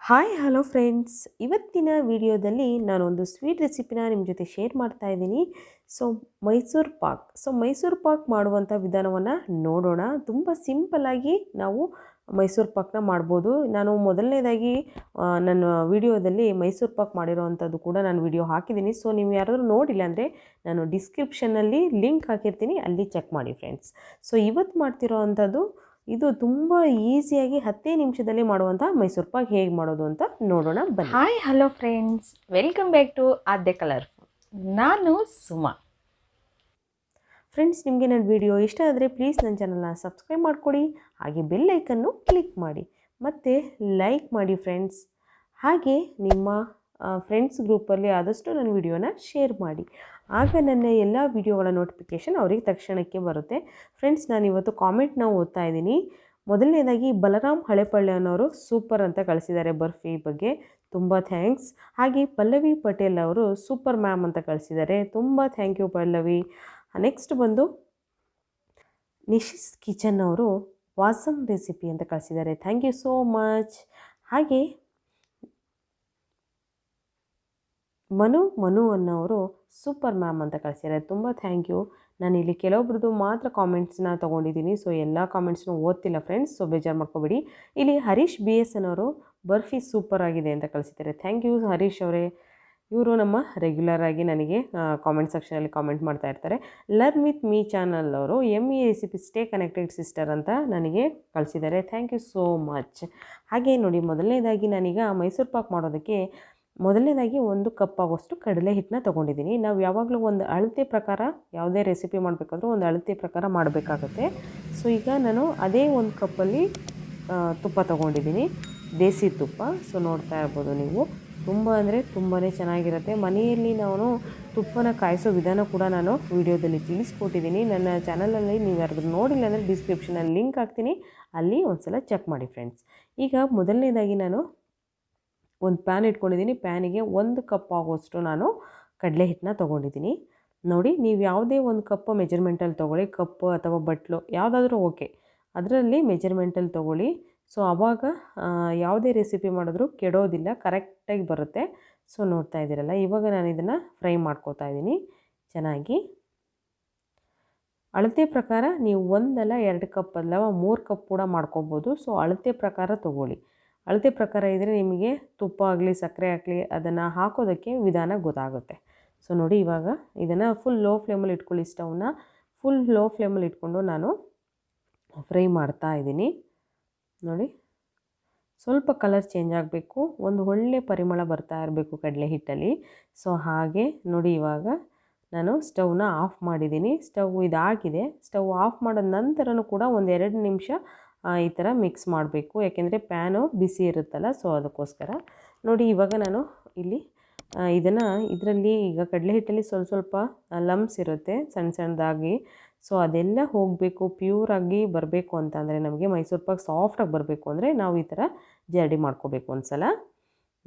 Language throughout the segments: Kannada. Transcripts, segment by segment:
ಹಾಯ್ ಹಲೋ ಫ್ರೆಂಡ್ಸ್, ಇವತ್ತಿನ ವಿಡಿಯೋದಲ್ಲಿ ನಾನೊಂದು ಸ್ವೀಟ್ ರೆಸಿಪಿನ ನಿಮ್ಮ ಜೊತೆ ಶೇರ್ ಮಾಡ್ತಾ ಇದ್ದೀನಿ. ಮೈಸೂರು ಪಾಕ್ ಮಾಡುವಂಥ ವಿಧಾನವನ್ನು ನೋಡೋಣ. ತುಂಬ ಸಿಂಪಲ್ಲಾಗಿ ನಾವು ಮೈಸೂರು ಪಾಕ್ನ ಮಾಡ್ಬೋದು. ನಾನು ಮೊದಲನೇದಾಗಿ ನನ್ನ ವಿಡಿಯೋದಲ್ಲಿ ಮೈಸೂರು ಪಾಕ್ ಮಾಡಿರೋವಂಥದ್ದು ಕೂಡ ನಾನು ವಿಡಿಯೋ ಹಾಕಿದ್ದೀನಿ. ಸೊ ನೀವು ಯಾರಾದರೂ ನೋಡಿಲ್ಲ ಅಂದರೆ ನಾನು ಡಿಸ್ಕ್ರಿಪ್ಷನ್ನಲ್ಲಿ ಲಿಂಕ್ ಹಾಕಿರ್ತೀನಿ, ಅಲ್ಲಿ ಚೆಕ್ ಮಾಡಿ ಫ್ರೆಂಡ್ಸ್. ಸೊ ಇವತ್ತು ಮಾಡ್ತಿರೋ ಅಂಥದ್ದು ಇದು ತುಂಬ ಈಸಿಯಾಗಿ 10 ನಿಮಿಷದಲ್ಲಿ ಮಾಡುವಂಥ ಮೈಸೂರು ಪಾಕ್ ಹೇಗೆ ಮಾಡೋದು ಅಂತ ನೋಡೋಣ ಬನ್ನಿ. Hi hello friends, welcome back to Aadya colourful. ನಾನು ಸುಮಾ. ಫ್ರೆಂಡ್ಸ್, ನಿಮಗೆ ನನ್ನ ವಿಡಿಯೋ ಇಷ್ಟ ಆದರೆ ಪ್ಲೀಸ್ ನನ್ನ ಚಾನಲ್ನ ಸಬ್ಸ್ಕ್ರೈಬ್ ಮಾಡಿಕೊಡಿ, ಹಾಗೆ ಬೆಲ್ ಐಕನ್ನು ಕ್ಲಿಕ್ ಮಾಡಿ ಮತ್ತು ಲೈಕ್ ಮಾಡಿ ಫ್ರೆಂಡ್ಸ್. ಹಾಗೆ ನಿಮ್ಮ ಫ್ರೆಂಡ್ಸ್ ಗ್ರೂಪಲ್ಲಿ ಆದಷ್ಟು ನನ್ನ ವಿಡಿಯೋನ ಶೇರ್ ಮಾಡಿ, ಆಗ ನನ್ನ ಎಲ್ಲ ವಿಡಿಯೋಗಳ ನೋಟಿಫಿಕೇಷನ್ ಅವ್ರಿಗೆ ತಕ್ಷಣಕ್ಕೆ ಬರುತ್ತೆ. ಫ್ರೆಂಡ್ಸ್, ನಾನಿವತ್ತು ಕಾಮೆಂಟ್ನ ಓದ್ತಾ ಇದ್ದೀನಿ. ಮೊದಲನೇದಾಗಿ ಬಲರಾಮ್ ಹಳೆಪಳ್ಳಿ ಅನ್ನೋರು ಸೂಪರ್ ಅಂತ ಕಳಿಸಿದ್ದಾರೆ ಬರ್ಫಿ ಬಗ್ಗೆ, ತುಂಬ ಥ್ಯಾಂಕ್ಸ್. ಹಾಗೆ ಪಲ್ಲವಿ ಪಟೇಲ್ ಅವರು ಸೂಪರ್ ಮ್ಯಾಮ್ ಅಂತ ಕಳಿಸಿದ್ದಾರೆ, ತುಂಬ ಥ್ಯಾಂಕ್ ಯು ಪಲ್ಲವಿ. ನೆಕ್ಸ್ಟ್ ಬಂದು ನಿಶಿಸ್ ಕಿಚನ್ ಅವರು ವಾಸಮ್ ರೆಸಿಪಿ ಅಂತ ಕಳಿಸಿದ್ದಾರೆ, ಥ್ಯಾಂಕ್ ಯು ಸೋ ಮಚ್. ಹಾಗೆ ಮನು ಅನ್ನೋರು ಸೂಪರ್ ಮ್ಯಾಮ್ ಅಂತ ಕಳಿಸಿದ್ದಾರೆ, ತುಂಬ ಥ್ಯಾಂಕ್ ಯು. ನಾನಿಲ್ಲಿ ಕೆಲವೊಬ್ರದ್ದು ಮಾತ್ರ ಕಾಮೆಂಟ್ಸ್ನ ತೊಗೊಂಡಿದ್ದೀನಿ, ಸೊ ಎಲ್ಲ ಕಾಮೆಂಟ್ಸ್ನೂ ಓದ್ತಿಲ್ಲ ಫ್ರೆಂಡ್ಸ್, ಸೊ ಬೇಜಾರು ಮಾಡ್ಕೊಬೇಡಿ. ಇಲ್ಲಿ ಹರೀಶ್ BS ಅನ್ನೋರು ಬರ್ಫಿ ಸೂಪರ್ ಆಗಿದೆ ಅಂತ ಕಳಿಸಿದ್ದಾರೆ, ಥ್ಯಾಂಕ್ ಯು ಹರೀಶ್ ಅವರೇ. ಇವರು ನಮ್ಮ ರೆಗ್ಯುಲರ್ ಆಗಿ ನನಗೆ ಕಾಮೆಂಟ್ ಸೆಕ್ಷನಲ್ಲಿ ಕಾಮೆಂಟ್ ಮಾಡ್ತಾ ಇರ್ತಾರೆ. ಲರ್ನ್ ವಿತ್ ಮೀ ಚಾನಲ್ ಅವರು ME recipe stay connected sister ಅಂತ ನನಗೆ ಕಳಿಸಿದ್ದಾರೆ, ಥ್ಯಾಂಕ್ ಯು ಸೋ ಮಚ್. ಹಾಗೆ ನೋಡಿ, ಮೊದಲನೇದಾಗಿ ನಾನೀಗ ಮೈಸೂರು ಪಾಕ್ ಮಾಡೋದಕ್ಕೆ ಮೊದಲನೇದಾಗಿ 1 ಕಪ್ ಆಗೋಷ್ಟು ಕಡಲೆ ಹಿಟ್ಟನ್ನ ತೊಗೊಂಡಿದ್ದೀನಿ. ನಾವು ಯಾವಾಗಲೂ ಒಂದು ಅಳತೆ ಪ್ರಕಾರ ಯಾವುದೇ ರೆಸಿಪಿ ಮಾಡಬೇಕಾದ್ರೂ ಒಂದು ಅಳತೆ ಪ್ರಕಾರ ಮಾಡಬೇಕಾಗತ್ತೆ. ಸೊ ಈಗ ನಾನು ಅದೇ 1 ಕಪ್ಪಲ್ಲಿ ತುಪ್ಪ ತೊಗೊಂಡಿದ್ದೀನಿ, ದೇಸಿ ತುಪ್ಪ. ಸೊ ನೋಡ್ತಾ ಇರ್ಬೋದು ನೀವು, ತುಂಬ ಅಂದರೆ ತುಂಬಾ ಚೆನ್ನಾಗಿರುತ್ತೆ. ಮನೆಯಲ್ಲಿ ನಾನು ತುಪ್ಪನ ಕಾಯಿಸೋ ವಿಧಾನ ಕೂಡ ನಾನು ವಿಡಿಯೋದಲ್ಲಿ ತಿಳಿಸ್ಕೊಟ್ಟಿದ್ದೀನಿ. ನನ್ನ ಚಾನಲಲ್ಲಿ ನೀವು ಯಾರಾದರೂ ನೋಡಿಲ್ಲ ಅಂದರೆ ಡಿಸ್ಕ್ರಿಪ್ಷನಲ್ಲಿ ಲಿಂಕ್ ಹಾಕ್ತೀನಿ, ಅಲ್ಲಿ ಒಂದು ಸಲ ಚೆಕ್ ಮಾಡಿ ಫ್ರೆಂಡ್ಸ್. ಈಗ ಮೊದಲನೇದಾಗಿ ನಾನು ಒಂದು ಪ್ಯಾನ್ ಇಟ್ಕೊಂಡಿದ್ದೀನಿ. ಪ್ಯಾನಿಗೆ 1 ಕಪ್ ಆಗೋಷ್ಟು ನಾನು ಕಡಲೆ ಹಿಟ್ಟನ್ನ ತೊಗೊಂಡಿದ್ದೀನಿ. ನೋಡಿ, ನೀವು ಯಾವುದೇ 1 ಕಪ್ ಮೆಜರ್ಮೆಂಟಲ್ಲಿ ತೊಗೊಳ್ಳಿ, ಕಪ್ಪು ಅಥವಾ ಬಟ್ಲು ಯಾವುದಾದ್ರೂ ಓಕೆ, ಅದರಲ್ಲಿ ಮೆಜರ್ಮೆಂಟಲ್ಲಿ ತೊಗೊಳ್ಳಿ. ಸೊ ಆವಾಗ ಯಾವುದೇ ರೆಸಿಪಿ ಮಾಡಿದ್ರೂ ಕೆಡೋದಿಲ್ಲ, ಕರೆಕ್ಟಾಗಿ ಬರುತ್ತೆ. ಸೊ ನೋಡ್ತಾ ಇದ್ದೀರಲ್ಲ, ಇವಾಗ ನಾನು ಇದನ್ನು ಫ್ರೈ ಮಾಡ್ಕೋತಾ ಇದ್ದೀನಿ ಚೆನ್ನಾಗಿ. ಅಳತೆ ಪ್ರಕಾರ ನೀವು 1 ಅಲ್ಲ 2 ಕಪ್ ಅಲ್ಲ 3 ಕಪ್ ಕೂಡ ಮಾಡ್ಕೊಬೋದು. ಸೊ ಅಳತೆ ಪ್ರಕಾರ ತೊಗೊಳ್ಳಿ. ಅಳತೆ ಪ್ರಕಾರ ಇದ್ದರೆ ನಿಮಗೆ ತುಪ್ಪ ಆಗಲಿ ಸಕ್ಕರೆ ಆಗಲಿ ಅದನ್ನು ಹಾಕೋದಕ್ಕೆ ವಿಧಾನ ಗೊತ್ತಾಗುತ್ತೆ. ಸೊ ನೋಡಿ, ಇವಾಗ ಇದನ್ನು ಫುಲ್ ಲೋ ಫ್ಲೇಮಲ್ಲಿ ಇಟ್ಕೊಳ್ಳಿ. ಸ್ಟವ್ನ ಫುಲ್ ಲೋ ಫ್ಲೇಮಲ್ಲಿ ಇಟ್ಕೊಂಡು ನಾನು ಫ್ರೈ ಮಾಡ್ತಾ ಇದ್ದೀನಿ. ನೋಡಿ, ಸ್ವಲ್ಪ ಕಲರ್ ಚೇಂಜ್ ಆಗಬೇಕು, ಒಂದು ಒಳ್ಳೆ ಪರಿಮಳ ಬರ್ತಾ ಇರಬೇಕು ಕಡಲೆ ಹಿಟ್ಟಲ್ಲಿ. ಸೊ ಹಾಗೆ ನೋಡಿ, ಇವಾಗ ನಾನು ಸ್ಟವ್ನ ಆಫ್ ಮಾಡಿದ್ದೀನಿ. ಸ್ಟವ್ ಇದಾಗಿದೆ. ಸ್ಟವ್ ಆಫ್ ಮಾಡಿದ ನಂತರನೂ ಕೂಡ ಒಂದು 2 ನಿಮಿಷ ಈ ಥರ ಮಿಕ್ಸ್ ಮಾಡಬೇಕು, ಯಾಕೆಂದರೆ ಪ್ಯಾನು ಬಿಸಿ ಇರುತ್ತಲ್ಲ, ಸೊ ಅದಕ್ಕೋಸ್ಕರ. ನೋಡಿ, ಇವಾಗ ನಾನು ಇಲ್ಲಿ ಇದರಲ್ಲಿ ಈಗ ಕಡಲೆ ಹಿಟ್ಟಲ್ಲಿ ಸ್ವಲ್ಪ ಲಮ್ಸ್ ಇರುತ್ತೆ ಸಣ್ಣ ಸಣ್ಣದಾಗಿ. ಸೊ ಅದೆಲ್ಲ ಹೋಗಬೇಕು, ಪ್ಯೂರಾಗಿ ಬರಬೇಕು ಅಂತಂದರೆ, ನಮಗೆ ಮೈಸೂರು ಪಾಕ್ ಸಾಫ್ಟಾಗಿ ಬರಬೇಕು ಅಂದರೆ ನಾವು ಈ ಥರ ಜರಡಿ ಮಾಡ್ಕೋಬೇಕು ಒಂದು ಸಲ.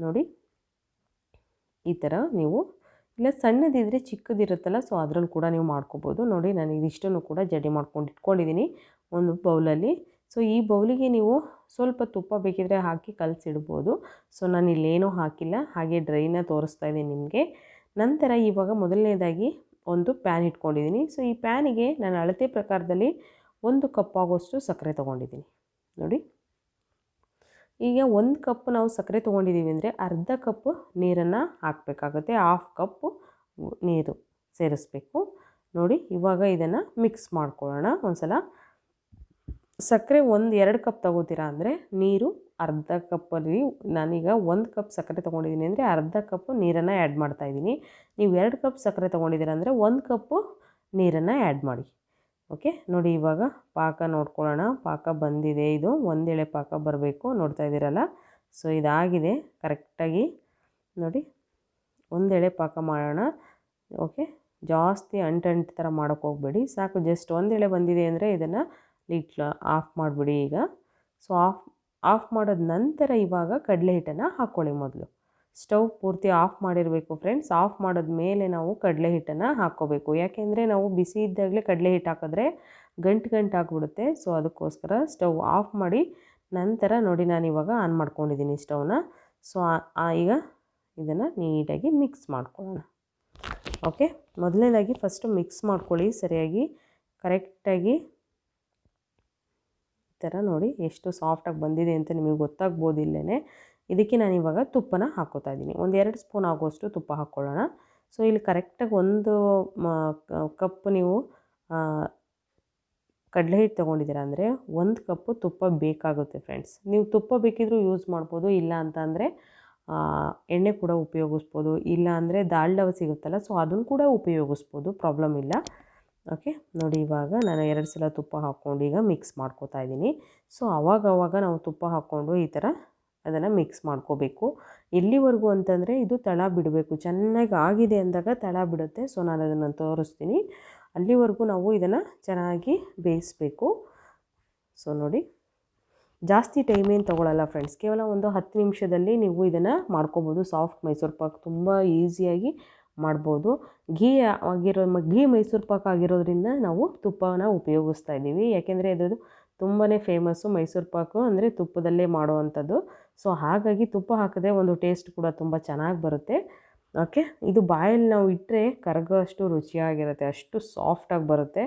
ನೋಡಿ, ಈ ಥರ ನೀವು, ಇಲ್ಲ ಸಣ್ಣದಿದ್ದರೆ ಚಿಕ್ಕದಿರುತ್ತಲ್ಲ, ಸೊ ಅದರಲ್ಲಿ ಕೂಡ ನೀವು ಮಾಡ್ಕೋಬೋದು. ನೋಡಿ, ನಾನು ಇದಿಷ್ಟನ್ನು ಕೂಡ ಜರಡಿ ಮಾಡ್ಕೊಂಡು ಇಟ್ಕೊಂಡಿದ್ದೀನಿ ಒಂದು ಬೌಲಲ್ಲಿ. ಸೊ ಈ ಬೌಲಿಗೆ ನೀವು ಸ್ವಲ್ಪ ತುಪ್ಪ ಬೇಕಿದ್ರೆ ಹಾಕಿ ಕಲಸಿಡ್ಬೋದು. ಸೊ ನಾನು ಇಲ್ಲೇನೂ ಹಾಕಿಲ್ಲ, ಹಾಗೆ ಡ್ರೈನ ತೋರಿಸ್ತಾ ಇದ್ದೀನಿ ನಿಮಗೆ. ನಂತರ ಇವಾಗ ಮೊದಲನೇದಾಗಿ ಒಂದು ಪ್ಯಾನ್ ಇಟ್ಕೊಂಡಿದ್ದೀನಿ. ಸೊ ಈ ಪ್ಯಾನಿಗೆ ನಾನು ಅಳತೆ ಪ್ರಕಾರದಲ್ಲಿ 1 ಕಪ್ ಆಗೋಷ್ಟು ಸಕ್ಕರೆ ತೊಗೊಂಡಿದ್ದೀನಿ. ನೋಡಿ, ಈಗ 1 ಕಪ್ ನಾವು ಸಕ್ಕರೆ ತೊಗೊಂಡಿದ್ದೀವಿ ಅಂದರೆ ಅರ್ಧ ಕಪ್ ನೀರನ್ನು ಹಾಕಬೇಕಾಗುತ್ತೆ, 1/2 ಕಪ್ ನೀರು ಸೇರಿಸ್ಬೇಕು. ನೋಡಿ, ಇವಾಗ ಇದನ್ನು ಮಿಕ್ಸ್ ಮಾಡ್ಕೊಳ್ಳೋಣ ಒಂದು ಸಲ. ಸಕ್ಕರೆ 2 ಕಪ್ ತೊಗೋತೀರಾ ಅಂದರೆ ನೀರು ಅರ್ಧ ಕಪ್ಪಲ್ಲಿ, ನಾನೀಗ 1 ಕಪ್ ಸಕ್ಕರೆ ತೊಗೊಂಡಿದ್ದೀನಿ ಅಂದರೆ ಅರ್ಧ ಕಪ್ ನೀರನ್ನು ಆ್ಯಡ್ ಮಾಡ್ತಾಯಿದ್ದೀನಿ. ನೀವು 2 ಕಪ್ ಸಕ್ಕರೆ ತೊಗೊಂಡಿದ್ದೀರಾ ಅಂದರೆ 1 ಕಪ್ಪು ನೀರನ್ನು ಆ್ಯಡ್ ಮಾಡಿ. ಓಕೆ, ನೋಡಿ, ಇವಾಗ ಪಾಕ ನೋಡ್ಕೊಳ್ಳೋಣ. ಪಾಕ ಬಂದಿದೆ, ಇದು 1 ಎಳೆ ಪಾಕ ಬರಬೇಕು, ನೋಡ್ತಾ ಇದ್ದೀರಲ್ಲ. ಸೊ ಇದಾಗಿದೆ ಕರೆಕ್ಟಾಗಿ. ನೋಡಿ, 1 ಎಳೆ ಪಾಕ ಮಾಡೋಣ. ಓಕೆ, ಜಾಸ್ತಿ ಅಂಟು ಥರ ಮಾಡೋಕ್ಕೆ ಹೋಗಬೇಡಿ, ಸಾಕು. ಜಸ್ಟ್ 1 ಎಳೆ ಬಂದಿದೆ ಅಂದರೆ ಇದನ್ನು ಲಿಡ್ ಆಫ್ ಮಾಡಿಬಿಡಿ ಈಗ. ಸೊ ಆಫ್ ಮಾಡೋದ ನಂತರ ಇವಾಗ ಕಡಲೆ ಹಿಟ್ಟನ್ನು ಹಾಕ್ಕೊಳ್ಳಿ. ಮೊದಲು ಸ್ಟವ್ ಪೂರ್ತಿ ಆಫ್ ಮಾಡಿರಬೇಕು ಫ್ರೆಂಡ್ಸ್. ಆಫ್ ಮಾಡಿದ ಮೇಲೆ ನಾವು ಕಡಲೆ ಹಿಟ್ಟನ್ನು ಹಾಕ್ಕೋಬೇಕು, ಯಾಕೆಂದರೆ ನಾವು ಬಿಸಿ ಇದ್ದಾಗಲೇ ಕಡಲೆ ಹಿಟ್ಟು ಹಾಕಿದ್ರೆ ಗಂಟು ಹಾಕ್ಬಿಡುತ್ತೆ. ಸೊ ಅದಕ್ಕೋಸ್ಕರ ಸ್ಟವ್ ಆಫ್ ಮಾಡಿ ನಂತರ ನೋಡಿ, ನಾನು ಇವಾಗ ಆನ್ ಮಾಡ್ಕೊಂಡಿದ್ದೀನಿ ಸ್ಟವ್ನ. ಸೊ ಈಗ ಇದನ್ನು ನೀಟಾಗಿ ಮಿಕ್ಸ್ ಮಾಡ್ಕೊಳ್ಳೋಣ. ಓಕೆ, ಮೊದಲನೇದಾಗಿ ಫಸ್ಟು ಮಿಕ್ಸ್ ಮಾಡ್ಕೊಳ್ಳಿ ಸರಿಯಾಗಿ, ಕರೆಕ್ಟಾಗಿ. ಈ ಥರ ನೋಡಿ ಎಷ್ಟು ಸಾಫ್ಟಾಗಿ ಬಂದಿದೆ ಅಂತ ನಿಮಗೆ ಗೊತ್ತಾಗ್ಬೋದು ಇಲ್ಲೇ. ಇದಕ್ಕೆ ನಾನು ಇವಾಗ ತುಪ್ಪನ ಹಾಕ್ಕೋತಾ ಇದ್ದೀನಿ. ಒಂದು 2 ಸ್ಪೂನ್ ಆಗೋಷ್ಟು ತುಪ್ಪ ಹಾಕ್ಕೊಳ್ಳೋಣ. ಸೊ ಇಲ್ಲಿ ಕರೆಕ್ಟಾಗಿ ಒಂದು ಕಪ್ ನೀವು ಕಡಲೆ ಹಿಟ್ಟು ತೊಗೊಂಡಿದ್ದೀರಾ ಅಂದರೆ 1 ಕಪ್ಪು ತುಪ್ಪ ಬೇಕಾಗುತ್ತೆ ಫ್ರೆಂಡ್ಸ್. ನೀವು ತುಪ್ಪ ಬೇಕಿದ್ರೂ ಯೂಸ್ ಮಾಡ್ಬೋದು, ಇಲ್ಲ ಅಂತ ಅಂದರೆ ಎಣ್ಣೆ ಕೂಡ ಉಪಯೋಗಿಸ್ಬೋದು, ಇಲ್ಲ ಅಂದರೆ ದಾಲ್ಡವ ಸಿಗುತ್ತಲ್ಲ, ಸೊ ಅದನ್ನು ಕೂಡ ಉಪಯೋಗಿಸ್ಬೋದು, ಪ್ರಾಬ್ಲಮ್ ಇಲ್ಲ. ಓಕೆ, ನೋಡಿ ಇವಾಗ ನಾನು 2 ಸಲ ತುಪ್ಪ ಹಾಕ್ಕೊಂಡು ಈಗ ಮಿಕ್ಸ್ ಮಾಡ್ಕೋತಾ ಇದ್ದೀನಿ. ಸೊ ಆವಾಗ ನಾವು ತುಪ್ಪ ಹಾಕ್ಕೊಂಡು ಈ ಥರ ಅದನ್ನು ಮಿಕ್ಸ್ ಮಾಡ್ಕೋಬೇಕು. ಎಲ್ಲಿವರೆಗೂ ಅಂತಂದರೆ ಇದು ತಳ ಬಿಡಬೇಕು, ಚೆನ್ನಾಗಿ ಆಗಿದೆ ಅಂದಾಗ ತಳ ಬಿಡುತ್ತೆ. ಸೊ ನಾನು ಅದನ್ನು ತೋರಿಸ್ತೀನಿ. ಅಲ್ಲಿವರೆಗೂ ನಾವು ಇದನ್ನು ಚೆನ್ನಾಗಿ ಬೇಯಿಸಬೇಕು. ಸೊ ನೋಡಿ, ಜಾಸ್ತಿ ಟೈಮ್ ಏನು ತೊಗೊಳ್ಳಲ್ಲ ಫ್ರೆಂಡ್ಸ್, ಕೇವಲ ಒಂದು 10 ನಿಮಿಷದಲ್ಲಿ ನೀವು ಇದನ್ನು ಮಾಡ್ಕೋಬೋದು. ಸಾಫ್ಟ್ ಮೈಸೂರು ಪಾಕ್ ತುಂಬ ಈಸಿಯಾಗಿ ಮಾಡ್ಬೋದು. ಘೀ ಮೈಸೂರು ಪಾಕ್ ಆಗಿರೋದ್ರಿಂದ ನಾವು ತುಪ್ಪನ ಉಪಯೋಗಿಸ್ತಾ ಇದ್ದೀವಿ, ಯಾಕೆಂದರೆ ಅದು ತುಂಬಾ ಫೇಮಸ್ಸು ಮೈಸೂರು ಪಾಕು ಅಂದರೆ ತುಪ್ಪದಲ್ಲೇ ಮಾಡುವಂಥದ್ದು. ಸೊ ಹಾಗಾಗಿ ತುಪ್ಪ ಹಾಕಿದ್ರೆ ಒಂದು ಟೇಸ್ಟ್ ಕೂಡ ತುಂಬ ಚೆನ್ನಾಗಿ ಬರುತ್ತೆ. ಓಕೆ, ಇದು ಬಾಯಲ್ಲಿ ನಾವು ಇಟ್ಟರೆ ಕರಗೋ ಅಷ್ಟು ರುಚಿಯಾಗಿರುತ್ತೆ, ಅಷ್ಟು ಸಾಫ್ಟಾಗಿ ಬರುತ್ತೆ.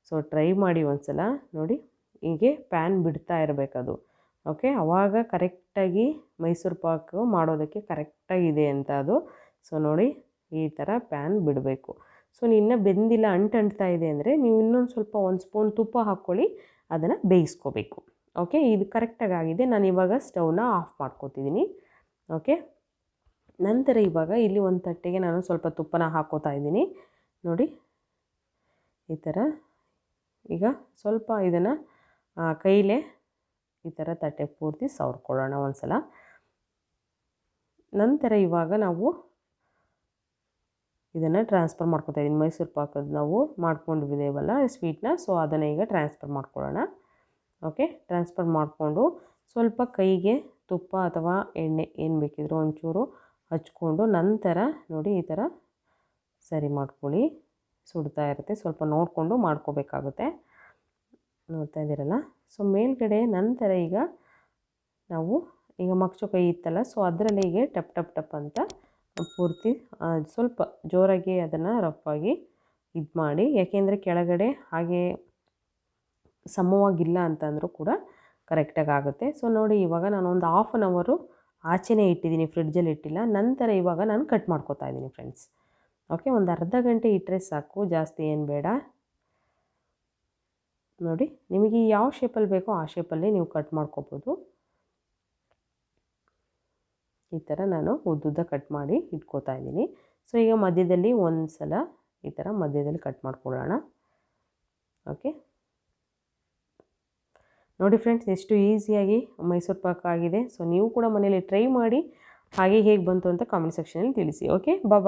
ಸೊ ಟ್ರೈ ಮಾಡಿ ಒಂದ್ಸಲ ನೋಡಿ. ಹೀಗೆ ಪ್ಯಾನ್ ಬಿಡ್ತಾ ಇರಬೇಕದು. ಓಕೆ, ಆವಾಗ ಕರೆಕ್ಟಾಗಿ ಮೈಸೂರು ಪಾಕು ಮಾಡೋದಕ್ಕೆ ಕರೆಕ್ಟಾಗಿದೆ ಅಂತ ಅದು. ಸೊ ನೋಡಿ, ಈ ಥರ ಪ್ಯಾನ್ ಬಿಡಬೇಕು. ಸೊ ಇನ್ನೂ ಬೆಂದಿಲ್ಲ, ಅಂಟ್ತಾ ಇದೆ ಅಂದರೆ ನೀವು ಇನ್ನೊಂದು ಸ್ವಲ್ಪ 1 ಸ್ಪೂನ್ ತುಪ್ಪ ಹಾಕ್ಕೊಳ್ಳಿ, ಅದನ್ನು ಬೇಯಿಸ್ಕೋಬೇಕು. ಓಕೆ, ಇದು ಕರೆಕ್ಟಾಗಿ ಆಗಿದೆ. ನಾನು ಇವಾಗ ಸ್ಟವ್ನ ಆಫ್ ಮಾಡ್ಕೋತಿದ್ದೀನಿ. ಓಕೆ, ನಂತರ ಇವಾಗ ಇಲ್ಲಿ ಒಂದು ತಟ್ಟೆಗೆ ನಾನು ಸ್ವಲ್ಪ ತುಪ್ಪನ ಹಾಕ್ಕೋತಾ ಇದ್ದೀನಿ. ನೋಡಿ ಈ ಥರ. ಈಗ ಸ್ವಲ್ಪ ಇದನ್ನು ಕೈಲೇ ಈ ಥರ ತಟ್ಟೆ ಪೂರ್ತಿ ಸವರ್ಕೊಳ್ಳೋಣ ಒಂದು ಸಲ. ನಂತರ ಇವಾಗ ನಾವು ಇದನ್ನು ಟ್ರಾನ್ಸ್ಫರ್ ಮಾಡ್ಕೊತಾ ಇದ್ದೀನಿ. ಮೈಸೂರು ಪಾಕದ ನಾವು ಮಾಡ್ಕೊಂಡಿದ್ದೇವಲ್ಲ ಸ್ವೀಟ್ನ, ಸೊ ಅದನ್ನು ಈಗ ಟ್ರಾನ್ಸ್ಫರ್ ಮಾಡ್ಕೊಳ್ಳೋಣ. ಓಕೆ, ಟ್ರಾನ್ಸ್ಫರ್ ಮಾಡಿಕೊಂಡು ಸ್ವಲ್ಪ ಕೈಗೆ ತುಪ್ಪ ಅಥವಾ ಎಣ್ಣೆ ಏನು ಬೇಕಿದ್ರೂ ಒಂಚೂರು ಹಚ್ಕೊಂಡು ನಂತರ ನೋಡಿ ಈ ಥರ ಸರಿ ಮಾಡ್ಕೊಳ್ಳಿ. ಸುಡ್ತಾ ಇರುತ್ತೆ, ಸ್ವಲ್ಪ ನೋಡಿಕೊಂಡು ಮಾಡ್ಕೋಬೇಕಾಗುತ್ತೆ. ನೋಡ್ತಾ ಇದ್ದೀರಲ್ಲ. ಸೊ ಮೇಲ್ಗಡೆ ನಂತರ ಈಗ ನಾವು ಈಗ ಮಗ್ಚೋ ಕೈ ಇತ್ತಲ್ಲ, ಸೊ ಅದರಲ್ಲೇ ಹೀಗೆ ಟಪ್ ಟಪ್ ಟಪ್ ಅಂತ ಪೂರ್ತಿ ಸ್ವಲ್ಪ ಜೋರಾಗಿ ಅದನ್ನು ರಫಾಗಿ ಇದು ಮಾಡಿ, ಯಾಕೆಂದರೆ ಕೆಳಗಡೆ ಹಾಗೆ ಸಮವಾಗಿಲ್ಲ ಅಂತಂದರೂ ಕೂಡ ಕರೆಕ್ಟಾಗಿ ಆಗುತ್ತೆ. ಸೊ ನೋಡಿ, ಇವಾಗ ನಾನು ಒಂದು 1/2 ಅವರು ಆಚೆನೇ ಇಟ್ಟಿದ್ದೀನಿ, ಫ್ರಿಡ್ಜಲ್ಲಿ ಇಟ್ಟಿಲ್ಲ. ನಂತರ ಇವಾಗ ನಾನು ಕಟ್ ಮಾಡ್ಕೋತಾ ಇದ್ದೀನಿ ಫ್ರೆಂಡ್ಸ್. ಓಕೆ, ಒಂದು ಅರ್ಧ ಗಂಟೆ ಇಟ್ಟರೆ ಸಾಕು, ಜಾಸ್ತಿ ಏನು ಬೇಡ. ನೋಡಿ, ನಿಮಗೆ ಯಾವ ಶೇಪಲ್ಲಿ ಬೇಕೋ ಆ ಶೇಪಲ್ಲಿ ನೀವು ಕಟ್ ಮಾಡ್ಕೋಬೋದು. ಈ ಥರ ನಾನು ಉದ್ದುದ್ದ ಕಟ್ ಮಾಡಿ ಇಟ್ಕೋತಾ ಇದ್ದೀನಿ. ಸೊ ಈಗ ಮಧ್ಯದಲ್ಲಿ ಒಂದು ಸಲ ಈ ಥರ ಮಧ್ಯದಲ್ಲಿ ಕಟ್ ಮಾಡ್ಕೊಳ್ಳೋಣ. ಓಕೆ, ನೋಡಿ ಫ್ರೆಂಡ್ಸ್, ಎಷ್ಟು ಈಸಿಯಾಗಿ ಮೈಸೂರು ಪಾಕ್ ಆಗಿದೆ. ಸೊ ನೀವು ಕೂಡ ಮನೇಲಿ ಟ್ರೈ ಮಾಡಿ, ಹಾಗೆ ಹೇಗೆ ಬಂತು ಅಂತ ಕಾಮೆಂಟ್ ಸೆಕ್ಷನಲ್ಲಿ ತಿಳಿಸಿ. ಓಕೆ, ಬಾಯ್.